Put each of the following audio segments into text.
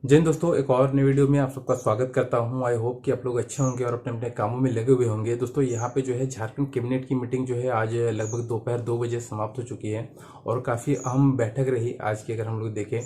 जय हिंद दोस्तों, एक और नई वीडियो में आप सबका स्वागत करता हूं। आई होप कि आप लोग अच्छे होंगे और अपने अपने कामों में लगे हुए होंगे। दोस्तों यहाँ पे जो है झारखंड कैबिनेट की मीटिंग जो है आज लगभग दोपहर 2 बजे समाप्त हो चुकी है और काफ़ी अहम बैठक रही आज की। अगर हम लोग देखें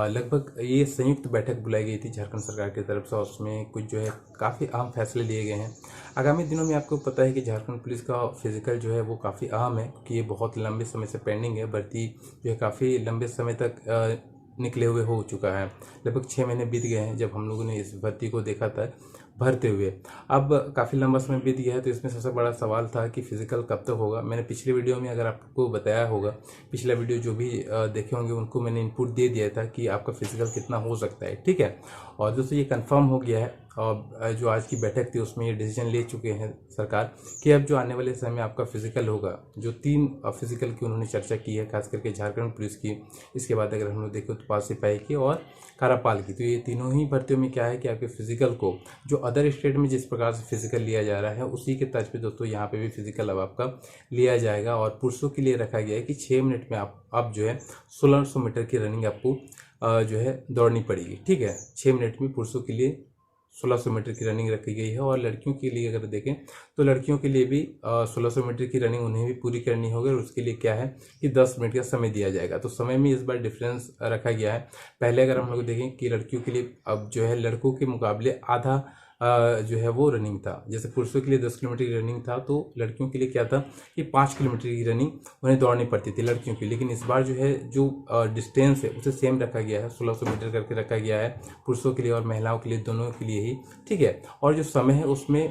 लगभग ये संयुक्त बैठक बुलाई गई थी झारखंड सरकार की तरफ से और उसमें कुछ जो है काफ़ी अहम फैसले लिए गए हैं। आगामी दिनों में आपको पता है कि झारखंड पुलिस का फिजिकल जो है वो काफ़ी अहम है क्योंकि ये बहुत लंबे समय से पेंडिंग है। भर्ती जो है काफ़ी लंबे समय तक निकले हुए हो चुका है। लगभग 6 महीने बीत गए हैं जब हम लोगों ने इस भर्ती को देखा था भरते हुए। अब काफ़ी लंबा समय बीत गया है तो इसमें सबसे बड़ा सवाल था कि फिजिकल कब तक होगा। मैंने पिछले वीडियो में अगर आपको बताया होगा, पिछला वीडियो जो भी देखे होंगे उनको मैंने इनपुट दे दिया था कि आपका फिजिकल कितना हो सकता है। ठीक है, और दोस्तों ये कंफर्म हो गया है और जो आज की बैठक थी उसमें ये डिसीजन ले चुके हैं सरकार कि अब जो आने वाले समय में आपका फिजिकल होगा, जो 3 फिजिकल की उन्होंने चर्चा की है, खास करके झारखंड पुलिस की, इसके बाद अगर हम लोग देखें उत्पाद सिपाही की और कारापाल की, तो ये तीनों ही भर्तियों में क्या है कि आपके फिजिकल को जो अदर स्टेट में जिस प्रकार से फिजिकल लिया जा रहा है उसी के तर्ज पे दोस्तों यहाँ पे भी फिजिकल अब आपका लिया जाएगा। और पुरुषों के लिए रखा गया है कि 6 मिनट में आप जो है 1600 मीटर की रनिंग आपको जो है दौड़नी पड़ेगी। ठीक है, 6 मिनट में पुरुषों के लिए 1600 मीटर की रनिंग रखी गई है। और लड़कियों के लिए अगर देखें तो लड़कियों के लिए भी 1600 मीटर की रनिंग उन्हें भी पूरी करनी होगी और उसके लिए क्या है कि 10 मिनट का समय दिया जाएगा। तो समय में इस बार डिफरेंस रखा गया है। पहले अगर हम लोग देखें कि लड़कियों के लिए अब जो है लड़कों के मुकाबले आधा जो है वो रनिंग था। जैसे पुरुषों के लिए 10 किलोमीटर की रनिंग था तो लड़कियों के लिए क्या था कि 5 किलोमीटर की रनिंग उन्हें दौड़नी पड़ती थी लड़कियों की। लेकिन इस बार जो है जो डिस्टेंस है उसे सेम रखा गया है, 1600 मीटर करके रखा गया है पुरुषों के लिए और महिलाओं के लिए, दोनों के लिए ही। ठीक है, और जो समय है उसमें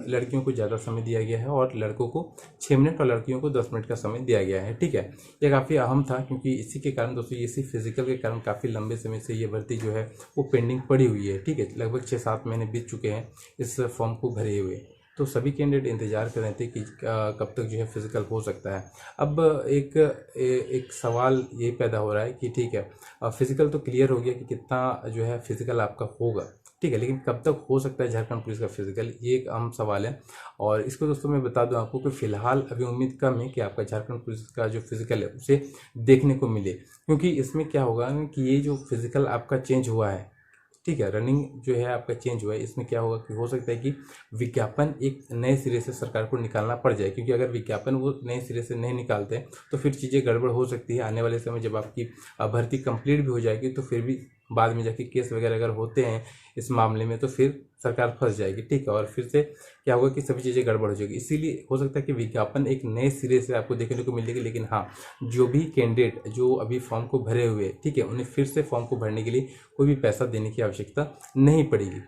लड़कियों को ज़्यादा समय दिया गया है और लड़कों को 6 मिनट और लड़कियों को 10 मिनट का समय दिया गया है। ठीक है, ये काफ़ी अहम था क्योंकि इसी के कारण दोस्तों, इसी फिजिकल के कारण काफ़ी लंबे समय से ये भर्ती जो है वो पेंडिंग पड़ी हुई है। ठीक है, लगभग 6-7 महीने बीत चुके हैं इस फॉर्म को भरे हुए। तो सभी कैंडिडेट इंतजार कर रहे थे कि कब तक जो है फिजिकल हो सकता है। अब एक सवाल ये पैदा हो रहा है कि ठीक है, फिजिकल तो क्लियर हो गया कि कितना जो है फिजिकल आपका होगा। ठीक है, लेकिन कब तक हो सकता है झारखंड पुलिस का फिजिकल, ये एक अहम सवाल है। और इसको दोस्तों मैं बता दूं आपको कि फिलहाल अभी उम्मीद कम है कि आपका झारखंड पुलिस का जो फिजिकल है उसे देखने को मिले, क्योंकि इसमें क्या होगा कि ये जो फिजिकल आपका चेंज हुआ है, ठीक है, रनिंग जो है आपका चेंज हुआ है, इसमें क्या होगा कि हो सकता है कि विज्ञापन एक नए सिरे से सरकार को निकालना पड़ जाए। क्योंकि अगर विज्ञापन वो नए सिरे से नहीं निकालते तो फिर चीज़ें गड़बड़ हो सकती है। आने वाले समय जब आपकी भर्ती कंप्लीट भी हो जाएगी तो फिर भी बाद में जाके केस वगैरह अगर होते हैं इस मामले में तो फिर सरकार फंस जाएगी। ठीक है, और फिर से क्या होगा कि सभी चीज़ें गड़बड़ हो जाएगी। इसीलिए हो सकता है कि विज्ञापन एक नए सिरे से आपको देखने को मिलेगी। लेकिन हाँ, जो भी कैंडिडेट जो अभी फॉर्म को भरे हुए, ठीक है, उन्हें फिर से फॉर्म को भरने के लिए कोई भी पैसा देने की आवश्यकता नहीं पड़ेगी।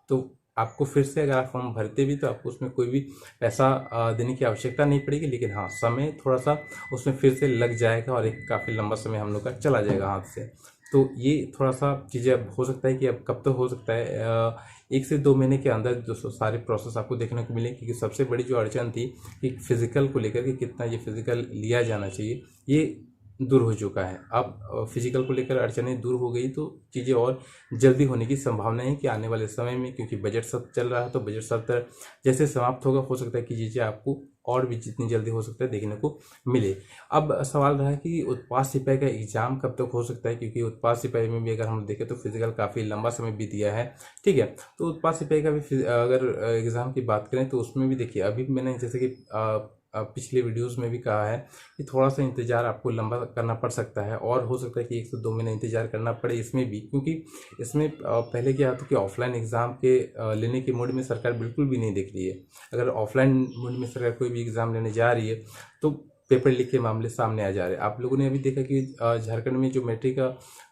तो आपको फिर से अगर आप फॉर्म भरते भी तो आपको उसमें कोई भी पैसा देने की आवश्यकता नहीं पड़ेगी। लेकिन हाँ, समय थोड़ा सा उसमें फिर से लग जाएगा और एक काफ़ी लंबा समय हम लोग का चला जाएगा हाथ से। तो ये थोड़ा सा चीज़ें अब हो सकता है कि अब कब तक हो सकता है 1 से 2 महीने के अंदर दोस्तों सारे प्रोसेस आपको देखने को मिले। क्योंकि सबसे बड़ी जो अड़चन थी कि फिजिकल को लेकर के कितना ये फिजिकल लिया जाना चाहिए, ये दूर हो चुका है। अब फिजिकल को लेकर अड़चनें दूर हो गई तो चीज़ें और जल्दी होने की संभावना है कि आने वाले समय में, क्योंकि बजट सत्र चल रहा है तो बजट सत्र जैसे समाप्त होगा हो सकता है कि चीज़ें आपको और भी जितनी जल्दी हो सकता है देखने को मिले। अब सवाल रहा कि उत्पाद सिपाही का एग्जाम कब तक हो सकता है, क्योंकि उत्पाद सिपाही में भी अगर हम देखें तो फिजिकल काफ़ी लंबा समय बीत गया है। ठीक है, तो उत्पाद सिपाही का भी अगर एग्ज़ाम की बात करें तो उसमें भी देखिए, अभी मैंने जैसे कि पिछले वीडियोस में भी कहा है कि थोड़ा सा इंतज़ार आपको लंबा करना पड़ सकता है और हो सकता है कि 1 से 2 महीने इंतज़ार करना पड़े इसमें भी। क्योंकि इसमें पहले क्या था कि ऑफलाइन एग्ज़ाम के लेने के मूड में सरकार बिल्कुल भी नहीं दिख रही है। अगर ऑफलाइन मूड में सरकार कोई भी एग्ज़ाम लेने जा रही है तो पेपर लीक के मामले सामने आ जा रहे हैं। आप लोगों ने अभी देखा कि झारखंड में जो मैट्रिक का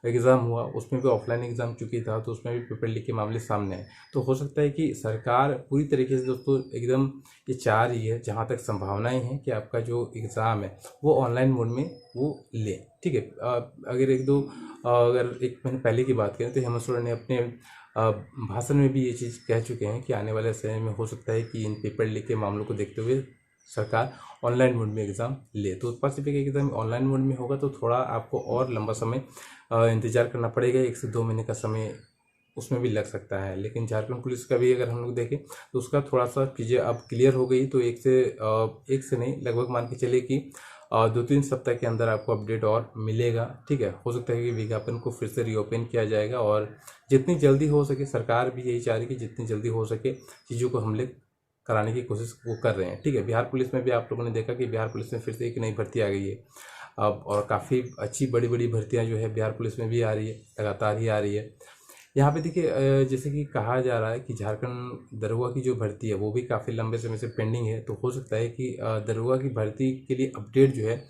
एग्ज़ाम हुआ उसमें भी ऑफलाइन एग्ज़ाम चुकी था तो उसमें भी पेपर लीक के मामले सामने आए। तो हो सकता है कि सरकार पूरी तरीके से दोस्तों एकदम ये चाह रही है, जहाँ तक संभावनाएं हैं, कि आपका जो एग्ज़ाम है वो ऑनलाइन मोड में वो ले। ठीक है, अगर अगर 1 महीने पहले की बात करें तो हेमंत सोरेन ने अपने भाषण में भी ये चीज़ कह चुके हैं कि आने वाले समय में हो सकता है कि इन पेपर लीक के मामलों को देखते हुए सरकार ऑनलाइन मोड में एग्ज़ाम ले। तो उत्पाद सिपाही का एग्ज़ाम ऑनलाइन मोड में होगा तो थोड़ा आपको और लंबा समय इंतज़ार करना पड़ेगा। 1 से 2 महीने का समय उसमें भी लग सकता है। लेकिन झारखंड पुलिस का भी अगर हम लोग देखें तो उसका थोड़ा सा चीज़ें अब क्लियर हो गई तो एक से नहीं, लगभग मान के चलिए कि और 2-3 सप्ताह के अंदर आपको अपडेट और मिलेगा। ठीक है, हो सकता है कि विज्ञापन को फिर से रीओपन किया जाएगा और जितनी जल्दी हो सके, सरकार भी यही चाह रही है कि जितनी जल्दी हो सके चीज़ों को हम लोग कराने की कोशिश वो कर रहे हैं। ठीक है, बिहार पुलिस में भी आप लोगों ने देखा कि बिहार पुलिस में फिर से एक नई भर्ती आ गई है अब, और काफ़ी अच्छी बड़ी बड़ी भर्तियां जो है बिहार पुलिस में भी आ रही है, लगातार ही आ रही है। यहाँ पे देखिए जैसे कि कहा जा रहा है कि झारखंड दरोगा की जो भर्ती है वो भी काफ़ी लंबे समय से पेंडिंग है, तो हो सकता है कि दरोगा की भर्ती के लिए अपडेट जो है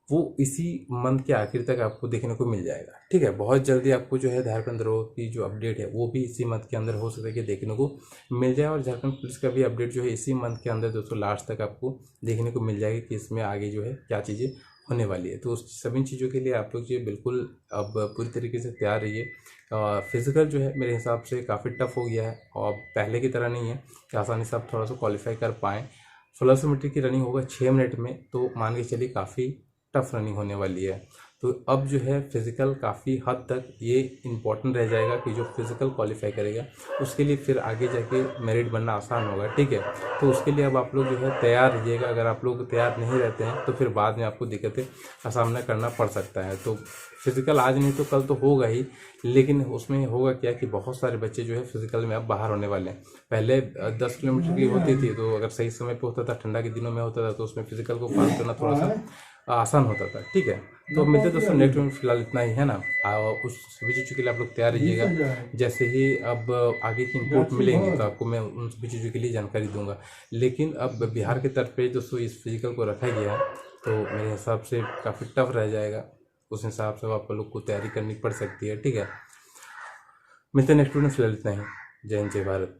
वो इसी मंथ के आखिर तक आपको देखने को मिल जाएगा। ठीक है, बहुत जल्दी आपको जो है झारखंड दरोगा की जो अपडेट है वो भी इसी मंथ के अंदर हो सकता है कि देखने को मिल जाए, और झारखंड पुलिस का भी अपडेट जो है इसी मंथ के अंदर दोस्तों लास्ट तक आपको देखने को मिल जाएगी कि इसमें आगे जो है क्या चीज़ें होने वाली है। तो उस सभी चीज़ों के लिए आप लोग जो बिल्कुल अब पूरी तरीके से तैयार रहिए। फिजिकल जो है मेरे हिसाब से काफ़ी टफ हो गया है और पहले की तरह नहीं है कि आसानी से आप थोड़ा सा क्वालिफाई कर पाएँ। 1600 मीटर की रनिंग होगा 6 मिनट में, तो मान के चलिए काफ़ी टफ रनिंग होने वाली है। तो अब जो है फिज़िकल काफ़ी हद तक ये इम्पोर्टेंट रह जाएगा कि जो फिज़िकल क्वालिफाई करेगा उसके लिए फिर आगे जाके मेरिट बनना आसान होगा। ठीक है, तो उसके लिए अब आप लोग जो है तैयार रहिएगा। अगर आप लोग तैयार नहीं रहते हैं तो फिर बाद में आपको दिक्कतें का सामना करना पड़ सकता है। तो फिज़िकल आज नहीं तो कल तो होगा ही, लेकिन उसमें होगा क्या कि बहुत सारे बच्चे जो है फिज़िकल में अब बाहर होने वाले हैं। पहले 10 किलोमीटर की होती थी, तो अगर सही समय पे होता था, ठंडा के दिनों में होता था, तो उसमें फिज़िकल को पास करना थोड़ा सा आसान होता था। ठीक है, तो मिलते हैं दोस्तों नेक्स्ट में, फिलहाल इतना ही है ना। उस सभी चीज़ों के लिए आप लोग तैयार रहिएगा। जैसे ही अब आगे की इनपुट मिलेंगे तो आपको मैं उन सभी चीज़ों के लिए जानकारी दूंगा। लेकिन अब बिहार की तरफ पे दोस्तों इस फिजिकल को रखा गया है, तो मेरे हिसाब से काफ़ी टफ रह जाएगा। उस हिसाब से आप लोग को तैयारी करनी पड़ सकती है। ठीक है, मिलते हैं नेक्स्ट वीडियो में, फिलहाल इतना ही। जय हिंद, जय भारत।